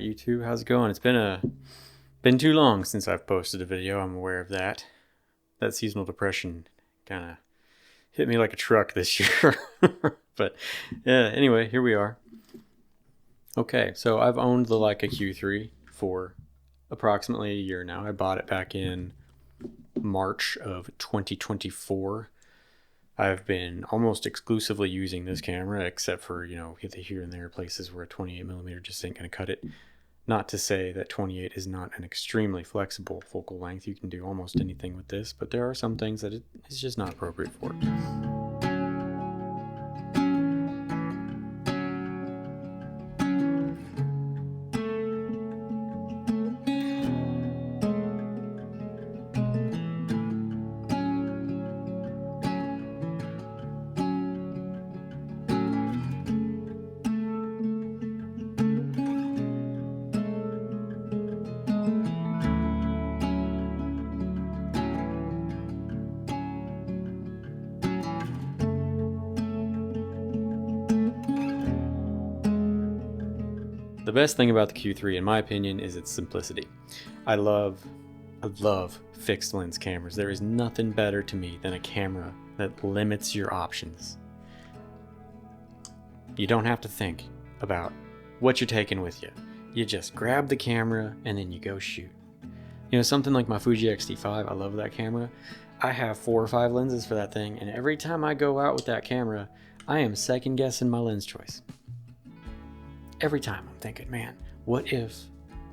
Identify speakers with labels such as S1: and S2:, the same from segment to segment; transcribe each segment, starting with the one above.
S1: YouTube. How's it going? It's been too long since I've posted a video. I'm aware of that. That seasonal depression kind of hit me like a truck this year. But yeah, anyway, here we are. Okay, so I've owned the Leica Q3 for approximately a year now. I bought it back in March of 2024. I've been almost exclusively using this camera, except for, here and there places where a 28mm just ain't going to cut it. Not to say that 28 is not an extremely flexible focal length. You can do almost anything with this, but there are some things that it's just not appropriate for it. The best thing about the Q3, in my opinion, is its simplicity. I love fixed lens cameras. There is nothing better to me than a camera that limits your options. You don't have to think about what you're taking with you. You just grab the camera and then you go shoot. Something like my Fuji X-T5, I love that camera. I have 4 or 5 lenses for that thing, and every time I go out with that camera, I am second guessing my lens choice. Every time I'm thinking, man, what if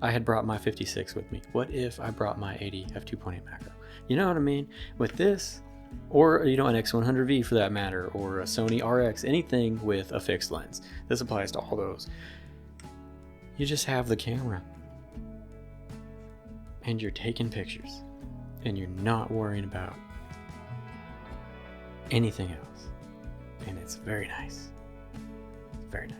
S1: I had brought my 56 with me? What if I brought my 80 f2.8 macro? You know what I mean? With this, or an X100V for that matter, or a Sony RX, anything with a fixed lens. This applies to all those. You just have the camera, and you're taking pictures, and you're not worrying about anything else. And it's very nice. Very nice.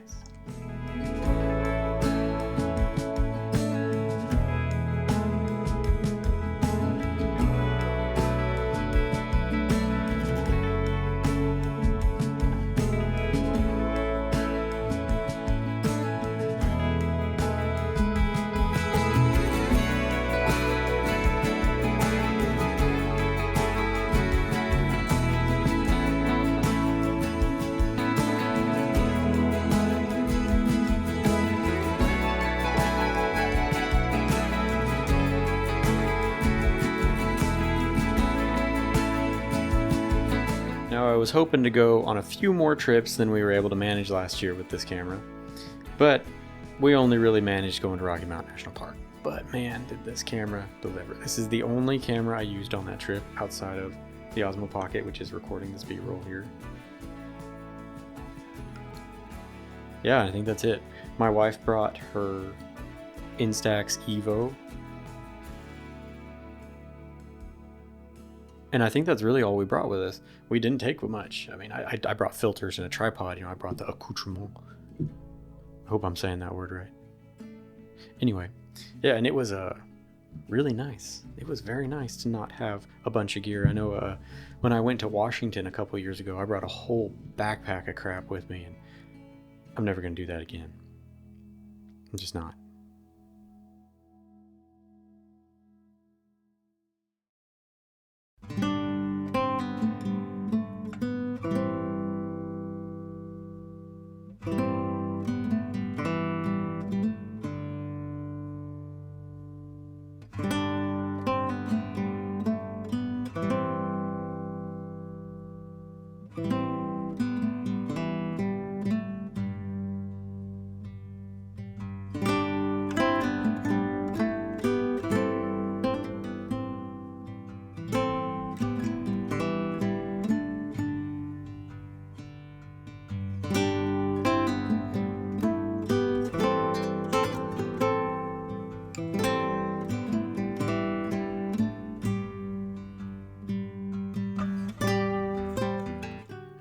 S1: Now, I was hoping to go on a few more trips than we were able to manage last year with this camera, but we only really managed going to Rocky Mountain National Park. But man, did this camera deliver. This is the only camera I used on that trip outside of the Osmo Pocket, which is recording this B-roll here. Yeah, I think that's it. My wife brought her Instax Evo, and I think that's really all we brought with us. We didn't take much. I mean, I brought filters and a tripod. I brought the accoutrement. I hope I'm saying that word right. Anyway, yeah, and it was really nice. It was very nice to not have a bunch of gear. I know when I went to Washington a couple years ago, I brought a whole backpack of crap with me, and I'm never going to do that again. I'm just not.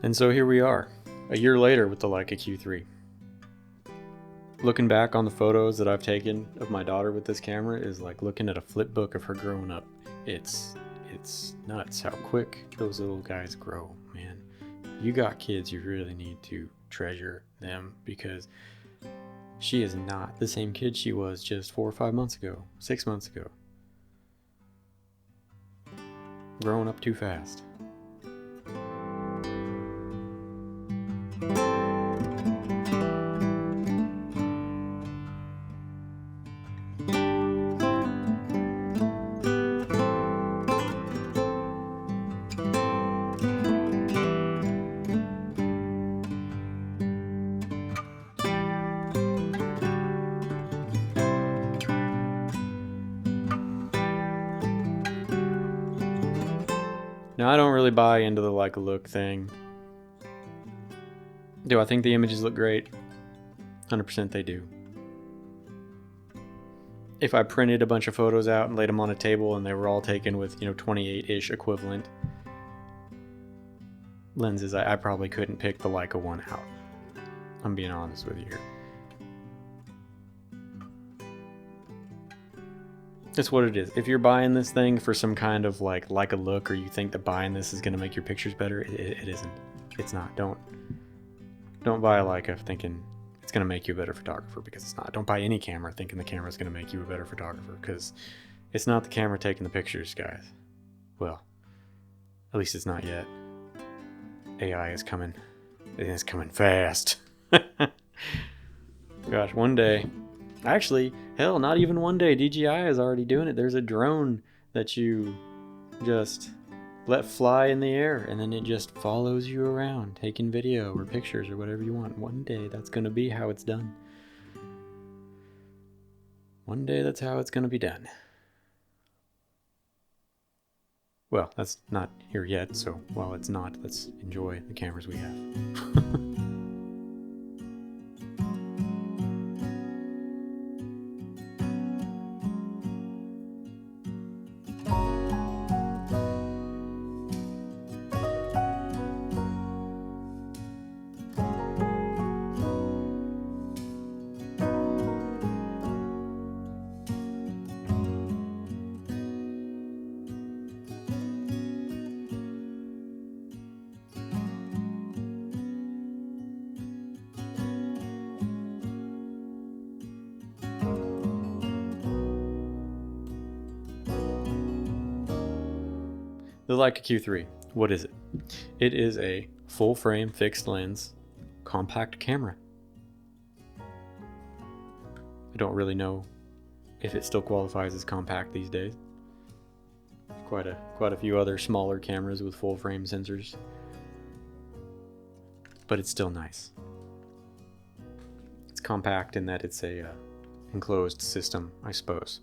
S1: And so here we are, a year later with the Leica Q3. Looking back on the photos that I've taken of my daughter with this camera is like looking at a flip book of her growing up. It's nuts how quick those little guys grow, man. You got kids, you really need to treasure them, because She is not the same kid she was just 4 or 5 months ago, 6 months ago. Growing up too fast. Now, I don't really buy into the Leica look thing. Do I think the images look great? 100% they do. If I printed a bunch of photos out and laid them on a table and they were all taken with, 28-ish equivalent lenses, I probably couldn't pick the Leica one out. I'm being honest with you here. It's what it is. If you're buying this thing for some kind of like a look, or you think that buying this is going to make your pictures better, it isn't. It's not. Don't buy a Leica thinking it's going to make you a better photographer, because it's not. Don't buy any camera thinking the camera is going to make you a better photographer, because it's not the camera taking the pictures, guys. Well, at least it's not yet. AI is coming. It is coming fast. Gosh, one day. Actually, hell, not even one day. DJI is already doing it. There's a drone that you just let fly in the air, and then it just follows you around, taking video or pictures or whatever you want. One day, that's going to be how it's done. One day, that's how it's going to be done. Well, that's not here yet, so while it's not, let's enjoy the cameras we have. The Leica Q3, what is it? It is a full frame fixed lens compact camera. I don't really know if it still qualifies as compact these days. Quite a few other smaller cameras with full frame sensors, but it's still nice. It's compact in that it's a enclosed system, I suppose.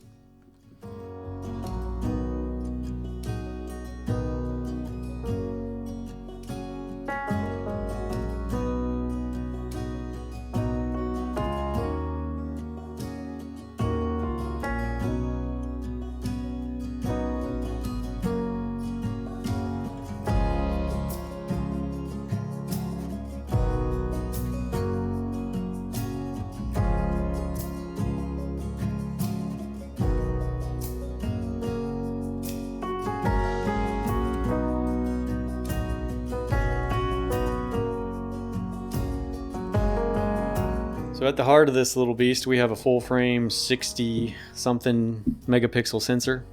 S1: So at the heart of this little beast, we have a full frame 60 something megapixel sensor.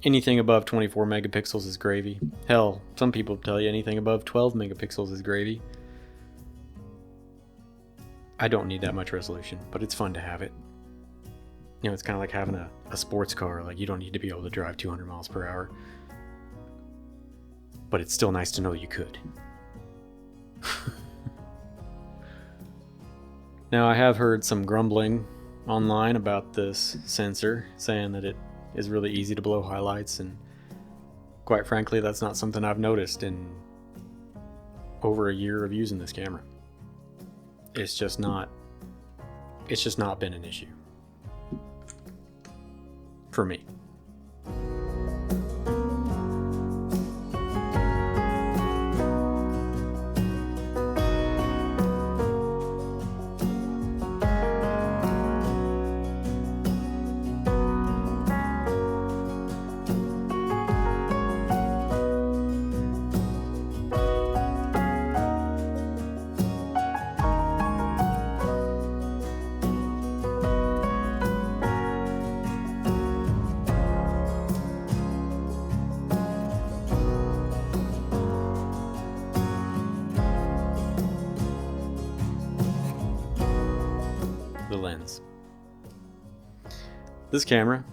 S1: Anything above 24 megapixels is gravy. Hell, some people tell you anything above 12 megapixels is gravy. I don't need that much resolution, but it's fun to have it. It's kind of like having a sports car. Like, you don't need to be able to drive 200 miles per hour. But it's still nice to know you could. Now, I have heard some grumbling online about this sensor, saying that it is really easy to blow highlights, and quite frankly, that's not something I've noticed in over a year of using this camera. It's just not been an issue for me. This camera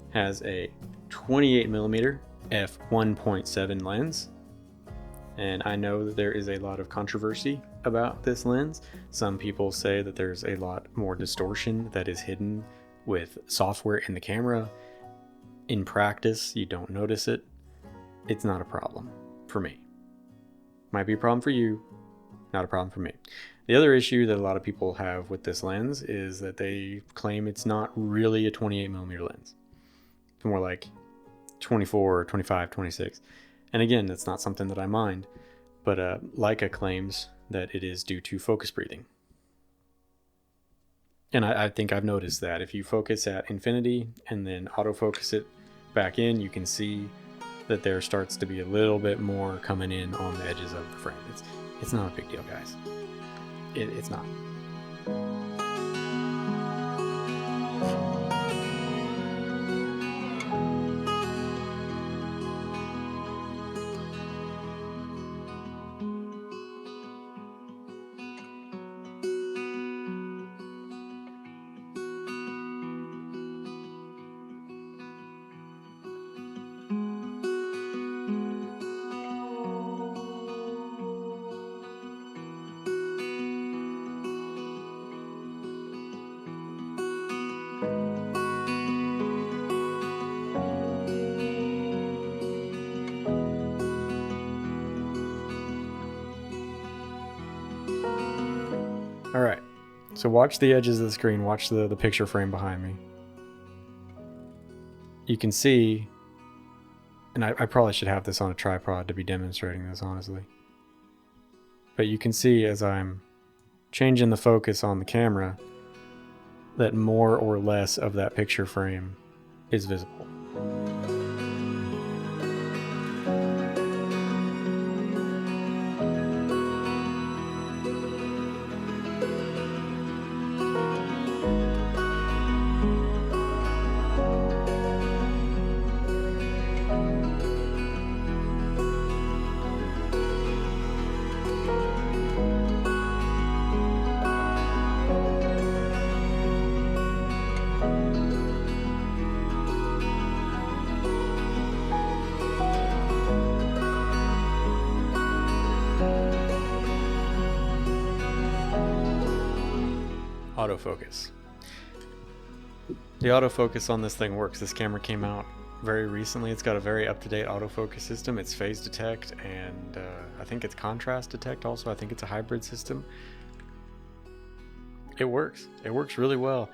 S1: has a 28mm f1.7 lens, and I know that there is a lot of controversy about this lens. Some people say that there's a lot more distortion that is hidden with software in the camera. In practice, you don't notice it. It's not a problem for me. Might be a problem for you, not a problem for me. The other issue that a lot of people have with this lens is that they claim it's not really a 28mm lens. It's more like 24, 25, 26. And again, that's not something that I mind, but Leica claims that it is due to focus breathing. And I think I've noticed that if you focus at infinity and then autofocus it back in, you can see that there starts to be a little bit more coming in on the edges of the frame. It's not a big deal, guys. It's not. All right, so watch the edges of the screen, watch the picture frame behind me. You can see, and I probably should have this on a tripod to be demonstrating this, honestly. But you can see as I'm changing the focus on the camera that more or less of that picture frame is visible. Autofocus. The autofocus on this thing works. This camera came out very recently. It's got a very up-to-date autofocus system. It's phase detect, and I think it's contrast detect also. I think it's a hybrid system. It works. It works really well.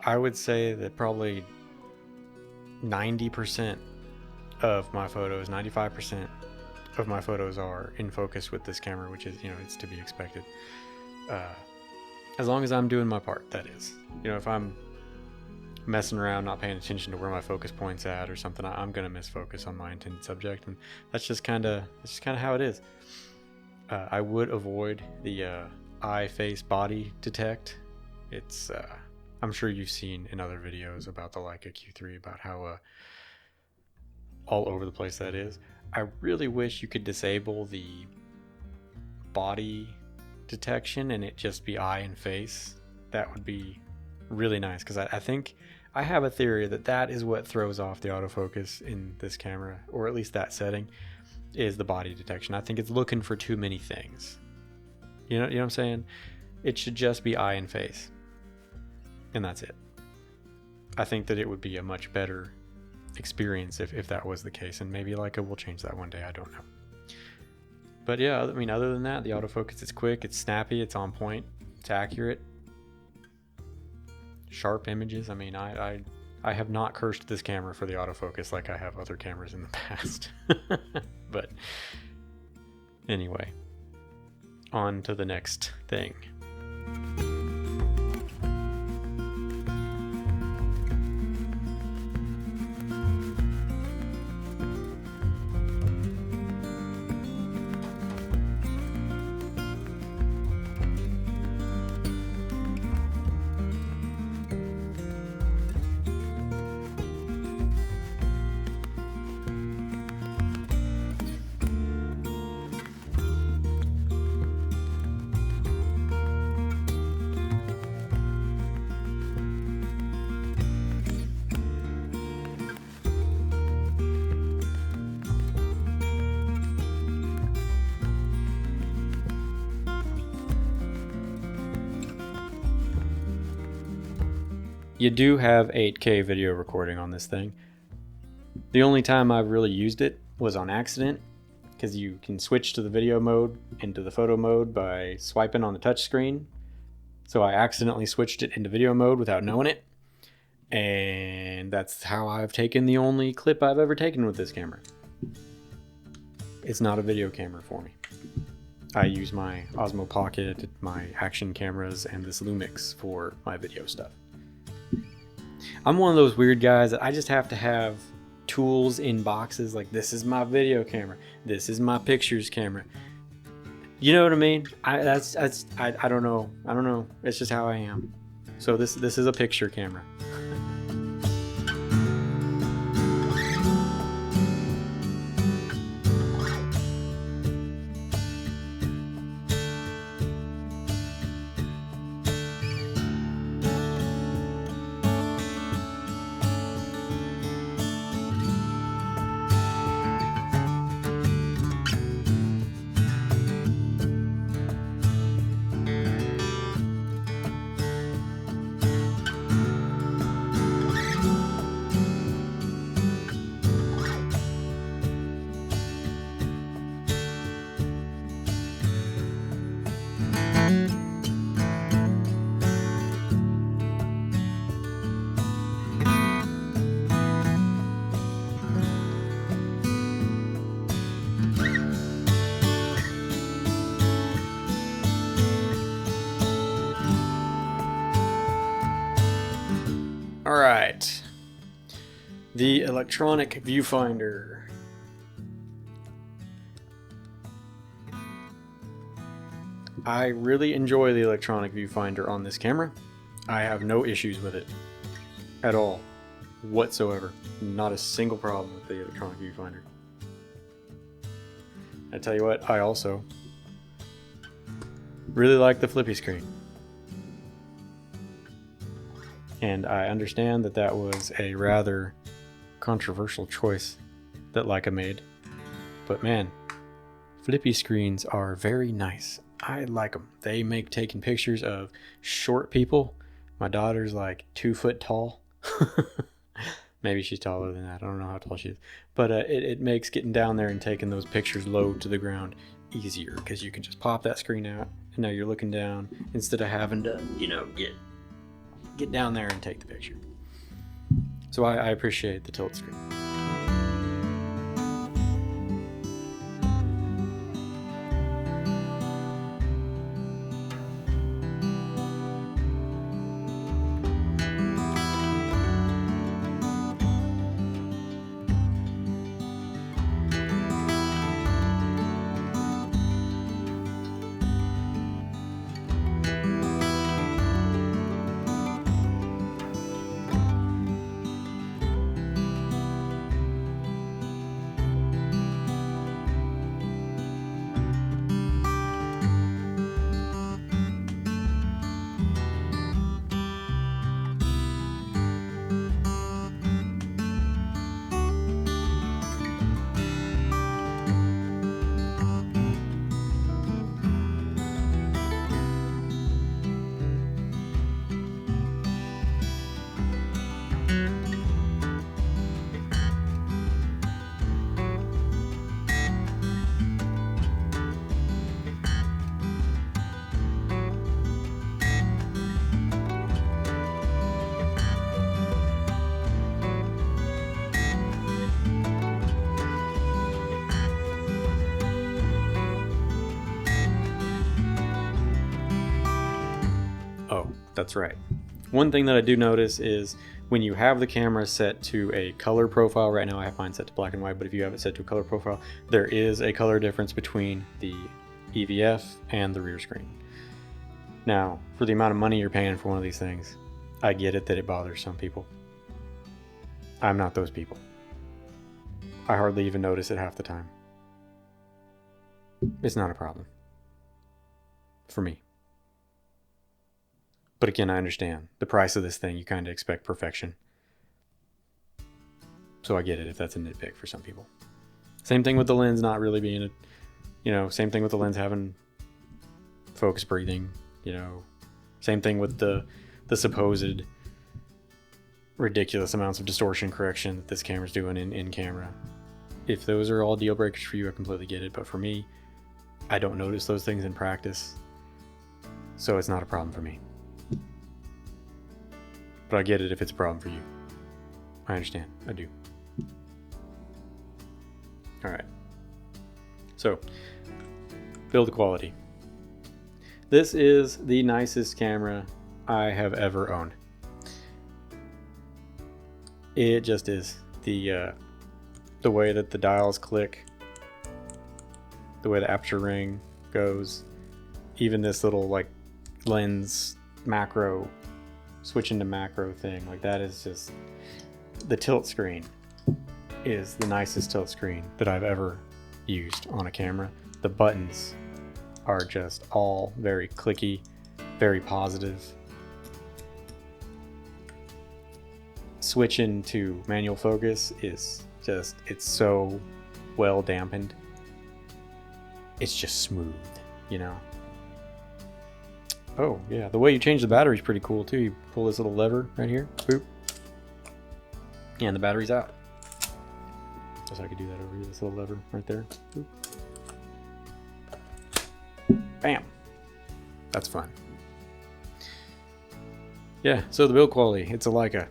S1: I would say that probably 90% of my photos, 95% of my photos are in focus with this camera, which is, it's to be expected. As long as I'm doing my part, that is. If I'm messing around, not paying attention to where my focus point's at or something, I'm gonna miss focus on my intended subject, and that's just kind of how it is. I would avoid the eye, face, body detect. It's I'm sure you've seen in other videos about the Leica Q3 about how all over the place that is. I really wish you could disable the body detection and it just be eye and face. That would be really nice, because I think I have a theory that is what throws off the autofocus in this camera, or at least that setting, is the body detection. I think it's looking for too many things. You know what I'm saying? It should just be eye and face, and that's it. I think that it would be a much better experience if that was the case, and maybe Leica will change that one day. I don't know. But yeah, other than that, the autofocus is quick, it's snappy, it's on point, it's accurate. Sharp images. I have not cursed this camera for the autofocus like I have other cameras in the past. But anyway, on to the next thing. you do have 8K video recording on this thing. The only time I've really used it was on accident, because you can switch to the video mode into the photo mode by swiping on the touch screen. So I accidentally switched it into video mode without knowing it. And that's how I've taken the only clip I've ever taken with this camera. It's not a video camera for me. I use my Osmo Pocket, my action cameras, and this Lumix for my video stuff. I'm one of those weird guys that I just have to have tools in boxes. Like, this is my video camera, this is my pictures camera. You know what I mean? I don't know. It's just how I am. So this is a picture camera. All right, the electronic viewfinder. I really enjoy the electronic viewfinder on this camera. I have no issues with it at all, whatsoever. Not a single problem with the electronic viewfinder. I tell you what, I also really like the flippy screen. And I understand that that was a rather controversial choice that Leica made. But man, flippy screens are very nice. I like them. They make taking pictures of short people. My daughter's like 2 foot tall. Maybe she's taller than that. I don't know how tall she is. But it makes getting down there and taking those pictures low to the ground easier, because you can just pop that screen out and now you're looking down instead of having to, get down there and take the picture. So I appreciate the tilt screen. Oh, that's right. One thing that I do notice is when you have the camera set to a color profile, right now I have mine set to black and white, but if you have it set to a color profile, there is a color difference between the EVF and the rear screen. Now, for the amount of money you're paying for one of these things, I get it that it bothers some people. I'm not those people. I hardly even notice it half the time. It's not a problem. For me. But again, I understand. The price of this thing, you kind of expect perfection. So I get it if that's a nitpick for some people. Same thing with the lens not really being same thing with the lens having focus breathing, same thing with the supposed ridiculous amounts of distortion correction that this camera's doing in camera. If those are all deal breakers for you, I completely get it. But for me, I don't notice those things in practice, so it's not a problem for me. But I get it if it's a problem for you. I understand. I do. Alright. So, build quality. This is the nicest camera I have ever owned. It just is. The way that the dials click, the way the aperture ring goes, even this little like lens macro, switch into macro thing, like that is just, the tilt screen is the nicest tilt screen that I've ever used on a camera. The buttons are just all very clicky, very positive. Switching to manual focus is just, it's so well dampened. It's just smooth, you know. Oh yeah, the way you change the battery is pretty cool too. You pull this little lever right here, boop, and the battery's out. Guess I could do that over here, this little lever right there, boop. Bam. That's fun. Yeah, so the build quality, it's a Leica.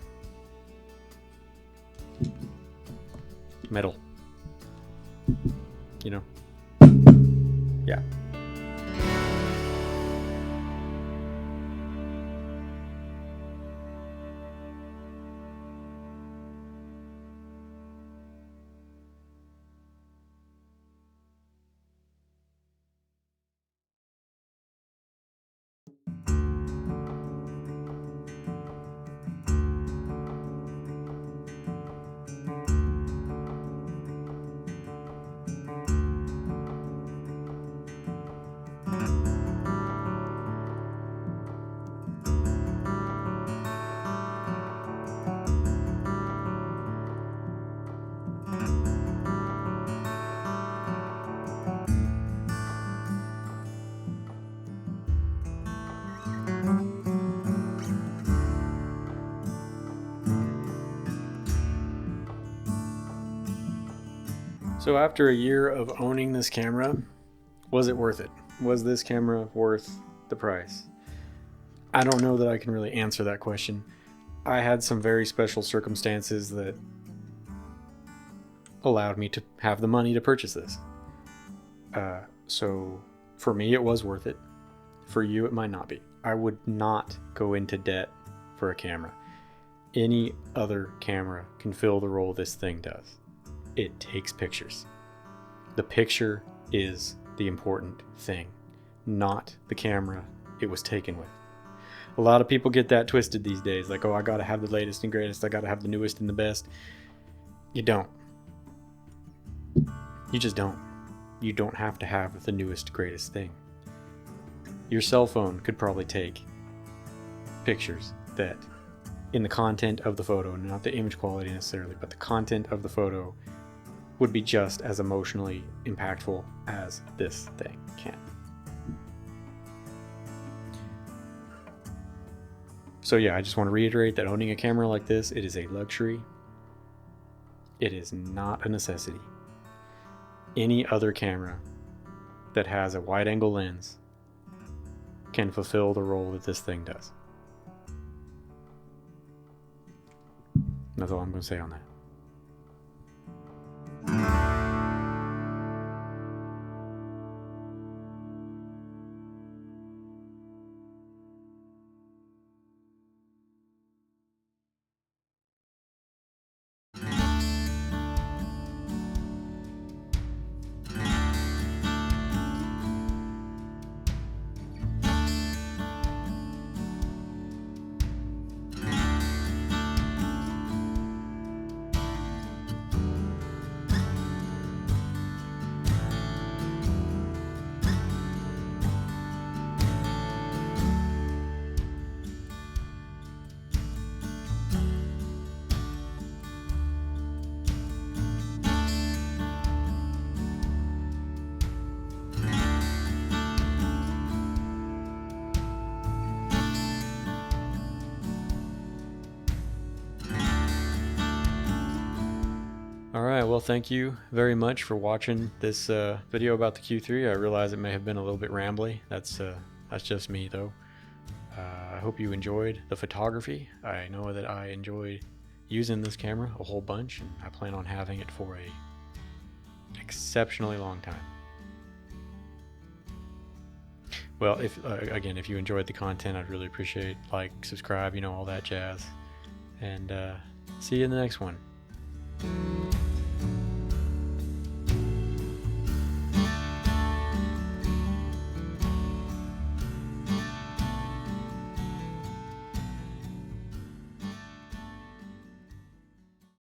S1: Metal. You know? Yeah. So after a year of owning this camera, was it worth it? Was this camera worth the price? I don't know that I can really answer that question. I had some very special circumstances that allowed me to have the money to purchase this. So for me, it was worth it. For you, it might not be. I would not go into debt for a camera. Any other camera can fill the role this thing does. It takes pictures. The picture is the important thing, not the camera it was taken with. A lot of people get that twisted these days, like, oh, I gotta have the latest and greatest, I gotta have the newest and the best. You don't. You just don't. You don't have to have the newest, greatest thing. Your cell phone could probably take pictures that, in the content of the photo, not the image quality necessarily, but the content of the photo would be just as emotionally impactful as this thing can. So yeah, I just want to reiterate that owning a camera like this, it is a luxury. It is not a necessity. Any other camera that has a wide-angle lens can fulfill the role that this thing does. That's all I'm going to say on that. All right, well, thank you very much for watching this video about the Q3. I realize it may have been a little bit rambly. That's just me, though. I hope you enjoyed the photography. I know that I enjoyed using this camera a whole bunch, and I plan on having it for a exceptionally long time. Well, if again, if you enjoyed the content, I'd really appreciate like, subscribe, all that jazz. And see you in the next one.